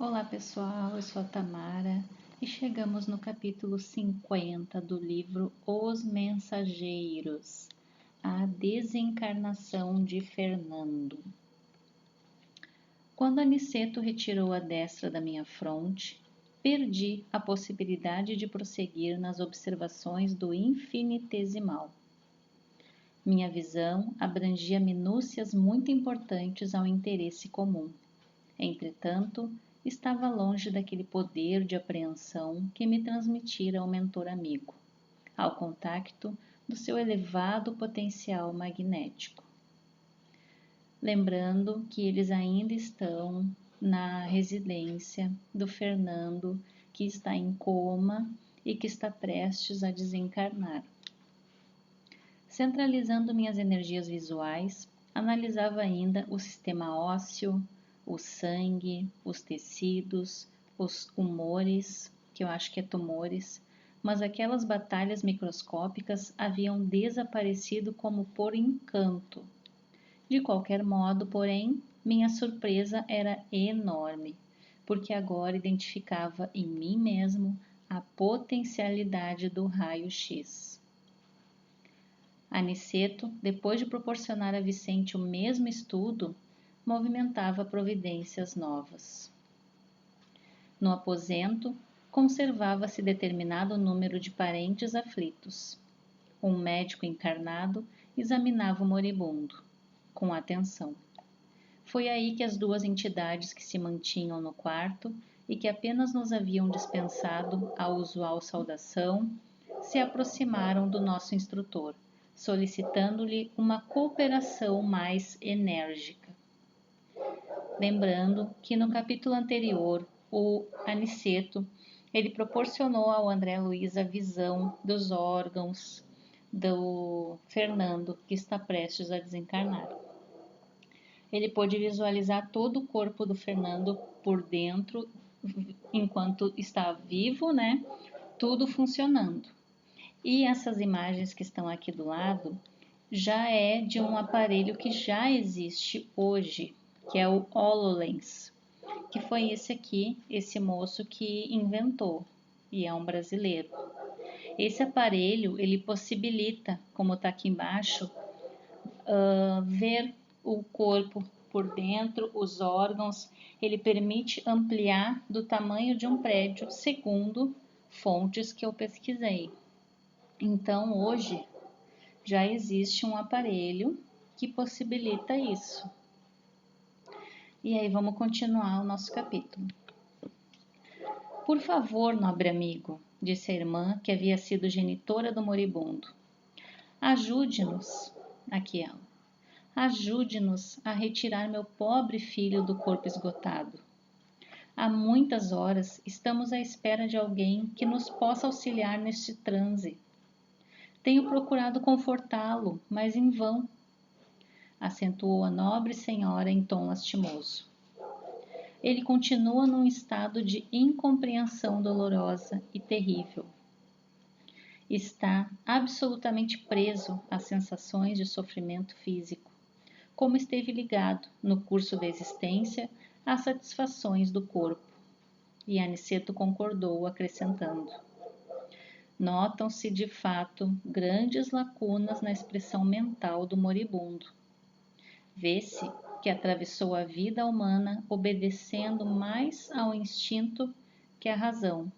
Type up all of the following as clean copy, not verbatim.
Olá pessoal, eu sou a Tamara e chegamos no capítulo 50 do livro Os Mensageiros, a desencarnação de Fernando. Quando Aniceto retirou a destra da minha fronte, perdi a possibilidade de prosseguir nas observações do infinitesimal. Minha visão abrangia minúcias muito importantes ao interesse comum. Entretanto, estava longe daquele poder de apreensão que me transmitira o mentor amigo, ao contacto do seu elevado potencial magnético. Lembrando que eles ainda estão na residência do Fernando, que está em coma e que está prestes a desencarnar. Centralizando minhas energias visuais, analisava ainda o sistema ósseo, o sangue, os tecidos, os humores, que eu acho que é tumores, mas aquelas batalhas microscópicas haviam desaparecido como por encanto. De qualquer modo, porém, minha surpresa era enorme, porque agora identificava em mim mesmo a potencialidade do raio-x. Aniceto, depois de proporcionar a Vicente o mesmo estudo, movimentava providências novas. No aposento, conservava-se determinado número de parentes aflitos. Um médico encarnado examinava o moribundo, com atenção. Foi aí que as duas entidades que se mantinham no quarto e que apenas nos haviam dispensado a usual saudação, se aproximaram do nosso instrutor, solicitando-lhe uma cooperação mais enérgica. Lembrando que no capítulo anterior, o Aniceto, ele proporcionou ao André Luiz a visão dos órgãos do Fernando, que está prestes a desencarnar. Ele pôde visualizar todo o corpo do Fernando por dentro, enquanto está vivo, né? Tudo funcionando. E essas imagens que estão aqui do lado já é de um aparelho que já existe hoje, que é o HoloLens, que foi esse aqui, esse moço que inventou, e é um brasileiro. Esse aparelho, ele possibilita, como está aqui embaixo, ver o corpo por dentro, os órgãos, ele permite ampliar do tamanho de um prédio, segundo fontes que eu pesquisei. Então, hoje, já existe um aparelho que possibilita isso. E aí vamos continuar o nosso capítulo. Por favor, nobre amigo, disse a irmã, que havia sido genitora do moribundo. Ajude-nos, aqui ela, ajude-nos a retirar meu pobre filho do corpo esgotado. Há muitas horas estamos à espera de alguém que nos possa auxiliar neste transe. Tenho procurado confortá-lo, mas em vão, acentuou a nobre senhora em tom lastimoso. Ele continua num estado de incompreensão dolorosa e terrível. Está absolutamente preso às sensações de sofrimento físico, como esteve ligado, no curso da existência, às satisfações do corpo. E Aniceto concordou, acrescentando: notam-se, de fato, grandes lacunas na expressão mental do moribundo. Vê-se que atravessou a vida humana obedecendo mais ao instinto que à razão.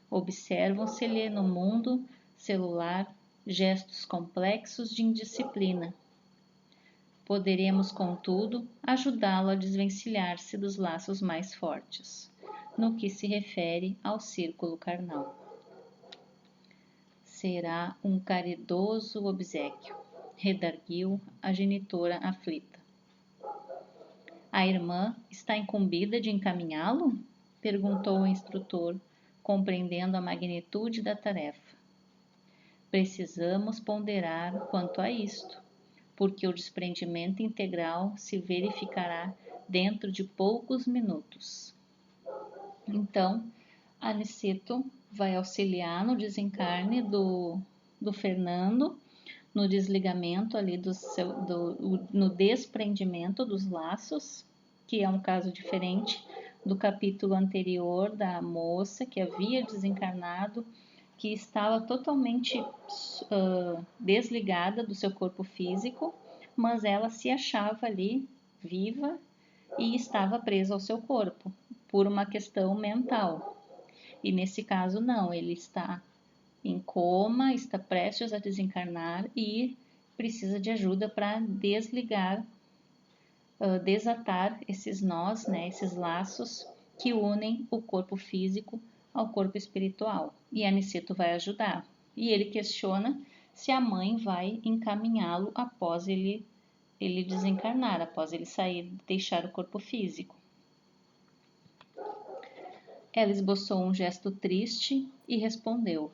Observam-se-lhe no mundo celular gestos complexos de indisciplina. Poderemos, contudo, ajudá-lo a desvencilhar-se dos laços mais fortes, no que se refere ao círculo carnal. Será um caridoso obséquio, redarguiu a genitora aflita. A irmã está incumbida de encaminhá-lo? Perguntou o instrutor, compreendendo a magnitude da tarefa. Precisamos ponderar quanto a isto, porque o desprendimento integral se verificará dentro de poucos minutos. Então, Aniceto vai auxiliar no desencarne do Fernando, no desligamento ali no desprendimento dos laços, que é um caso diferente do capítulo anterior da moça que havia desencarnado, que estava totalmente desligada do seu corpo físico, mas ela se achava ali viva e estava presa ao seu corpo por uma questão mental. E nesse caso não, ele está em coma, está prestes a desencarnar e precisa de ajuda para desligar, desatar esses nós, né, esses laços que unem o corpo físico ao corpo espiritual. E Aniceto vai ajudar. E ele questiona se a mãe vai encaminhá-lo após ele desencarnar, após ele sair, deixar o corpo físico. Ela esboçou um gesto triste e respondeu: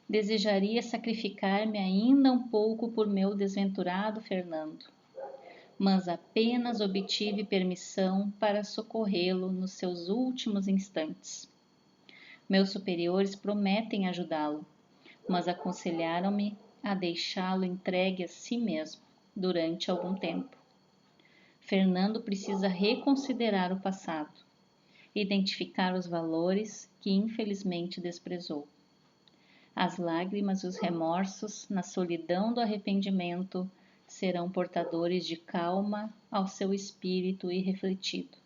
desejaria sacrificar-me ainda um pouco por meu desventurado Fernando, mas apenas obtive permissão para socorrê-lo nos seus últimos instantes. Meus superiores prometem ajudá-lo, mas aconselharam-me a deixá-lo entregue a si mesmo durante algum tempo. Fernando precisa reconsiderar o passado, identificar os valores que infelizmente desprezou. As lágrimas e os remorsos, na solidão do arrependimento, serão portadores de calma ao seu espírito irrefletido.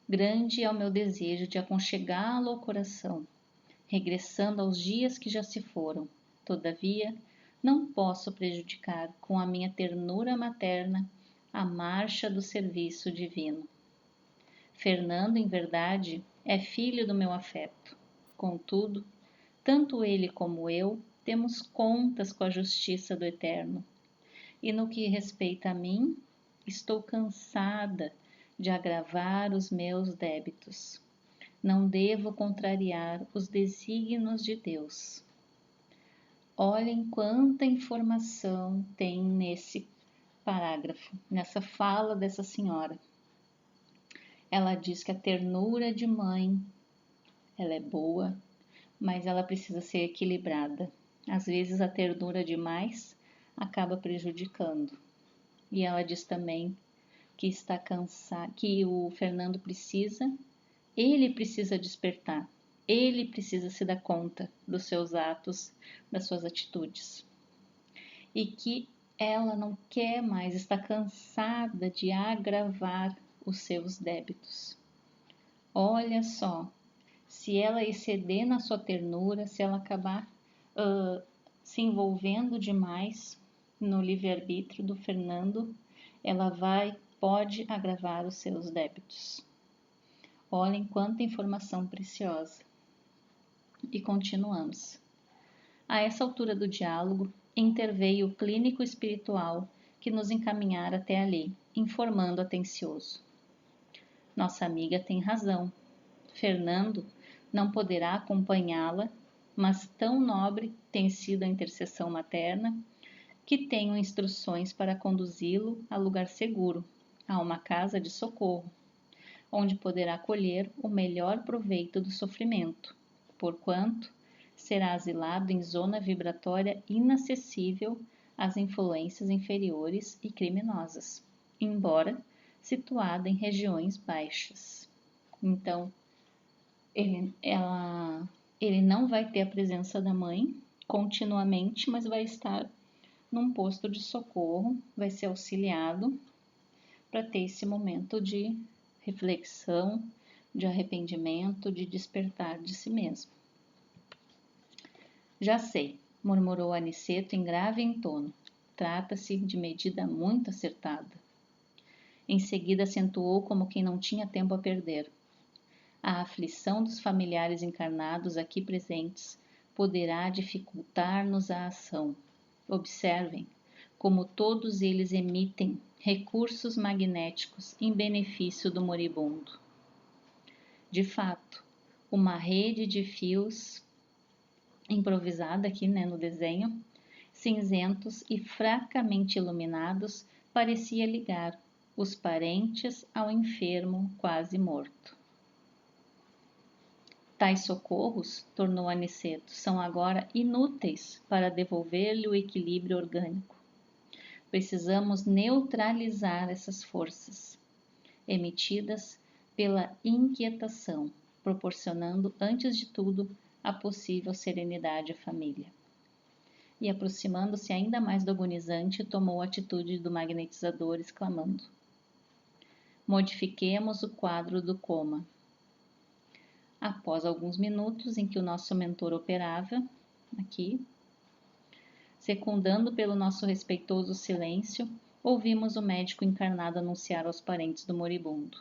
Grande é o meu desejo de aconchegá-lo ao coração, regressando aos dias que já se foram. Todavia, não posso prejudicar com a minha ternura materna a marcha do serviço divino. Fernando, em verdade, é filho do meu afeto. Contudo, tanto ele como eu temos contas com a justiça do Eterno. E no que respeita a mim, estou cansada de agravar os meus débitos. Não devo contrariar os desígnios de Deus. Olhem quanta informação tem nesse parágrafo, nessa fala dessa senhora. Ela diz que a ternura de mãe, ela é boa, mas ela precisa ser equilibrada. Às vezes a ternura demais acaba prejudicando. E ela diz também que está cansada, que o Fernando precisa, ele precisa despertar, ele precisa se dar conta dos seus atos, das suas atitudes. E que ela não quer mais, está cansada de agravar os seus débitos. Olha só, se ela exceder na sua ternura, se ela acabar se envolvendo demais no livre-arbítrio do Fernando, ela pode agravar os seus débitos. Olhem quanta informação preciosa. E continuamos. A essa altura do diálogo, interveio o clínico espiritual que nos encaminhara até ali, informando atencioso. Nossa amiga tem razão. Fernando não poderá acompanhá-la, mas tão nobre tem sido a intercessão materna que tenho instruções para conduzi-lo a lugar seguro, a uma casa de socorro, onde poderá colher o melhor proveito do sofrimento, porquanto será asilado em zona vibratória inacessível às influências inferiores e criminosas, embora situada em regiões baixas. Então, ele não vai ter a presença da mãe continuamente, mas vai estar num posto de socorro, vai ser auxiliado para ter esse momento de reflexão, de arrependimento, de despertar de si mesmo. Já sei, murmurou Aniceto em grave entono. Trata-se de medida muito acertada. Em seguida acentuou como quem não tinha tempo a perder. A aflição dos familiares encarnados aqui presentes poderá dificultar-nos a ação. Observem como todos eles emitem recursos magnéticos em benefício do moribundo. De fato, uma rede de fios improvisada aqui, no desenho, cinzentos e fracamente iluminados, parecia ligar os parentes ao enfermo quase morto. Tais socorros, tornou Aniceto, são agora inúteis para devolver-lhe o equilíbrio orgânico. Precisamos neutralizar essas forças, emitidas pela inquietação, proporcionando, antes de tudo, a possível serenidade à família. E aproximando-se ainda mais do agonizante, tomou a atitude do magnetizador, exclamando: modifiquemos o quadro do coma. Após alguns minutos em que o nosso mentor operava, aqui, secundando pelo nosso respeitoso silêncio, ouvimos o médico encarnado anunciar aos parentes do moribundo: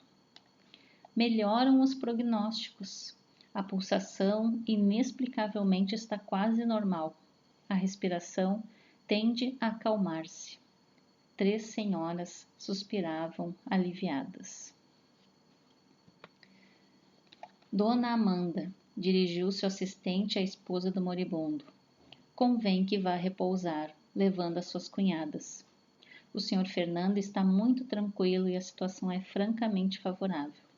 melhoram os prognósticos. A pulsação inexplicavelmente está quase normal. A respiração tende a acalmar-se. 3 senhoras suspiravam aliviadas. Dona Amanda, dirigiu-se o assistente à esposa do moribundo. Convém que vá repousar, levando as suas cunhadas. O Sr. Fernando está muito tranquilo e a situação é francamente favorável.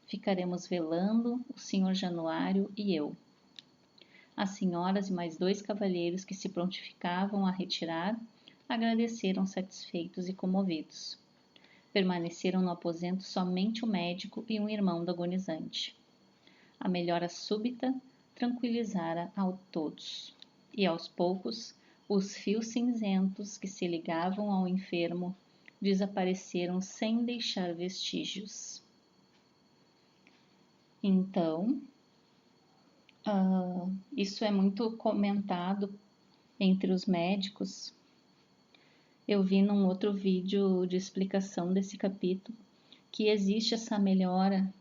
Ficaremos velando o Sr. Januário e eu. As senhoras e mais 2 cavalheiros que se prontificavam a retirar agradeceram satisfeitos e comovidos. Permaneceram no aposento somente o médico e um irmão do agonizante. A melhora súbita tranquilizara a todos, e aos poucos os fios cinzentos que se ligavam ao enfermo desapareceram sem deixar vestígios. Então, isso é muito comentado entre os médicos. Eu vi num outro vídeo de explicação desse capítulo que existe essa melhora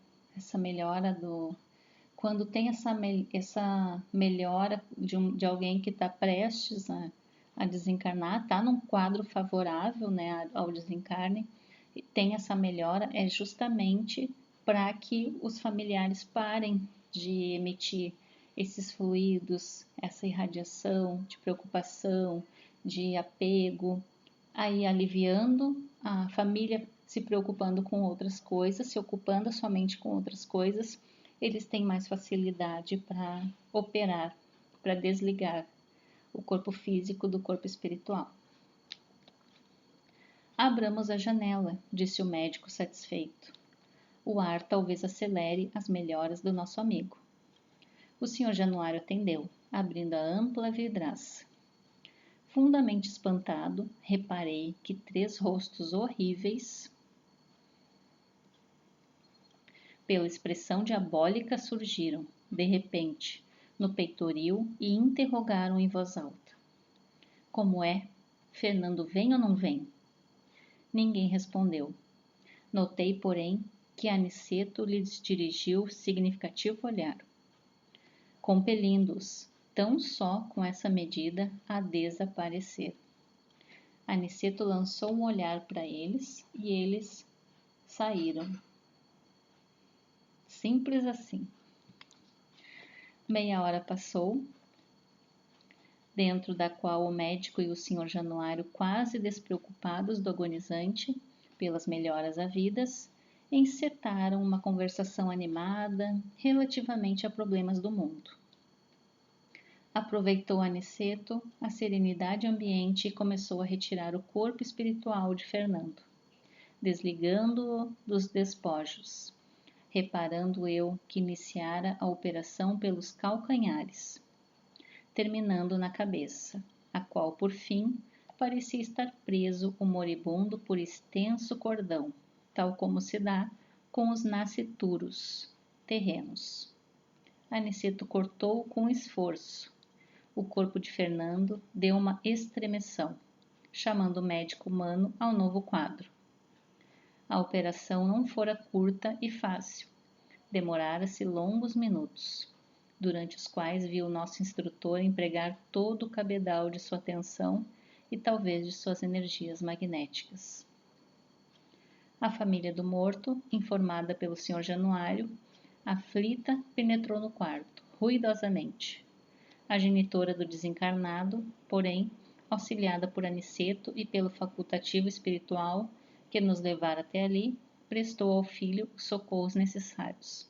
quando tem essa melhora de alguém que está prestes a desencarnar, está num quadro favorável, né, ao desencarne, e tem essa melhora, é justamente para que os familiares parem de emitir esses fluidos, essa irradiação de preocupação, de apego, aí aliviando a família, se preocupando com outras coisas, se ocupando somente com outras coisas, eles têm mais facilidade para operar, para desligar o corpo físico do corpo espiritual. Abramos a janela, disse o médico satisfeito. O ar talvez acelere as melhoras do nosso amigo. O Sr. Januário atendeu, abrindo a ampla vidraça. Fundamente espantado, reparei que 3 rostos horríveis, pela expressão diabólica, surgiram, de repente, no peitoril e interrogaram em voz alta: como é? Fernando vem ou não vem? Ninguém respondeu. Notei, porém, que Aniceto lhes dirigiu significativo olhar, compelindo-os, tão só com essa medida, a desaparecer. Aniceto lançou um olhar para eles e eles saíram. Simples assim. Meia hora passou, dentro da qual o médico e o Sr. Januário, quase despreocupados do agonizante pelas melhoras havidas, encetaram uma conversação animada relativamente a problemas do mundo. Aproveitou Aniceto a serenidade ambiente e começou a retirar o corpo espiritual de Fernando, desligando-o dos despojos, reparando eu que iniciara a operação pelos calcanhares, terminando na cabeça, a qual, por fim, parecia estar preso o moribundo por extenso cordão, tal como se dá com os nascituros terrenos. Aniceto cortou com esforço. O corpo de Fernando deu uma estremeção, chamando o médico humano ao novo quadro. A operação não fora curta e fácil. Demorara-se longos minutos, durante os quais viu o nosso instrutor empregar todo o cabedal de sua atenção e talvez de suas energias magnéticas. A família do morto, informada pelo Sr. Januário, aflita, penetrou no quarto, ruidosamente. A genitora do desencarnado, porém, auxiliada por Aniceto e pelo facultativo espiritual que nos levara até ali, prestou ao filho os socorros necessários.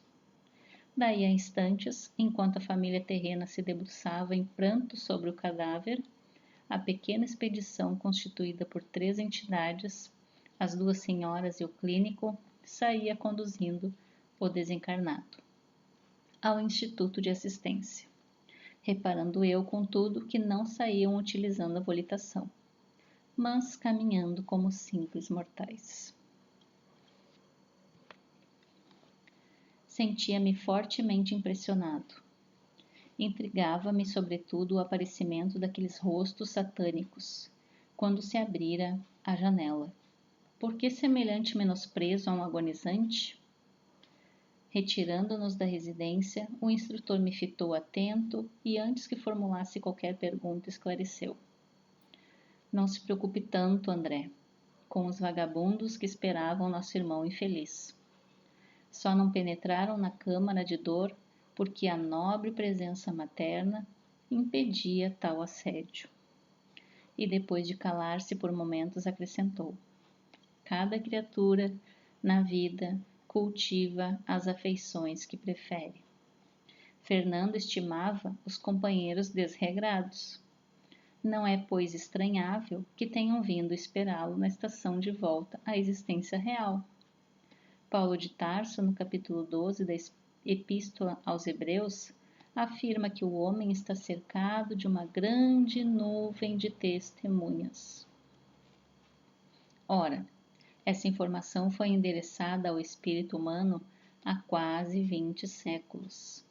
Daí a instantes, enquanto a família terrena se debruçava em pranto sobre o cadáver, a pequena expedição constituída por 3 entidades, as 2 senhoras e o clínico, saía conduzindo o desencarnado, ao Instituto de Assistência, reparando eu, contudo, que não saíam utilizando a volitação, mas caminhando como simples mortais. Sentia-me fortemente impressionado. Intrigava-me, sobretudo, o aparecimento daqueles rostos satânicos, quando se abrira a janela. Por que semelhante menosprezo a um agonizante? Retirando-nos da residência, o instrutor me fitou atento e, antes que formulasse qualquer pergunta, esclareceu. Não se preocupe tanto, André, com os vagabundos que esperavam nosso irmão infeliz. Só não penetraram na câmara de dor porque a nobre presença materna impedia tal assédio. E depois de calar-se por momentos, acrescentou: cada criatura na vida cultiva as afeições que prefere. Fernando estimava os companheiros desregrados. Não é, pois, estranhável que tenham vindo esperá-lo na estação de volta à existência real. Paulo de Tarso, no capítulo 12 da Epístola aos Hebreus, afirma que o homem está cercado de uma grande nuvem de testemunhas. Ora, essa informação foi endereçada ao espírito humano há quase 20 séculos.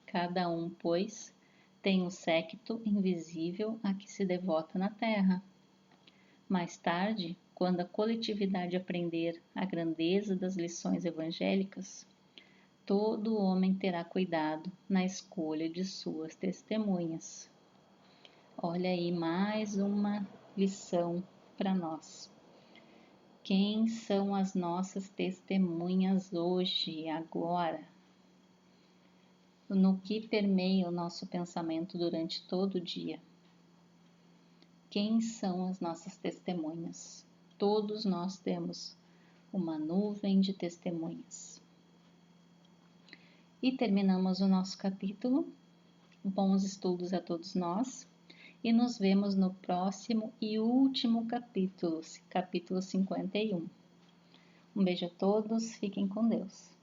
Cada um, pois, tem um séquito invisível a que se devota na terra. Mais tarde, quando a coletividade aprender a grandeza das lições evangélicas, todo homem terá cuidado na escolha de suas testemunhas. Olha aí mais uma lição para nós. Quem são as nossas testemunhas hoje, agora? No que permeia o nosso pensamento durante todo o dia? Quem são as nossas testemunhas? Todos nós temos uma nuvem de testemunhas. E terminamos o nosso capítulo. Bons estudos a todos nós. E nos vemos no próximo e último capítulo, capítulo 51. Um beijo a todos, fiquem com Deus.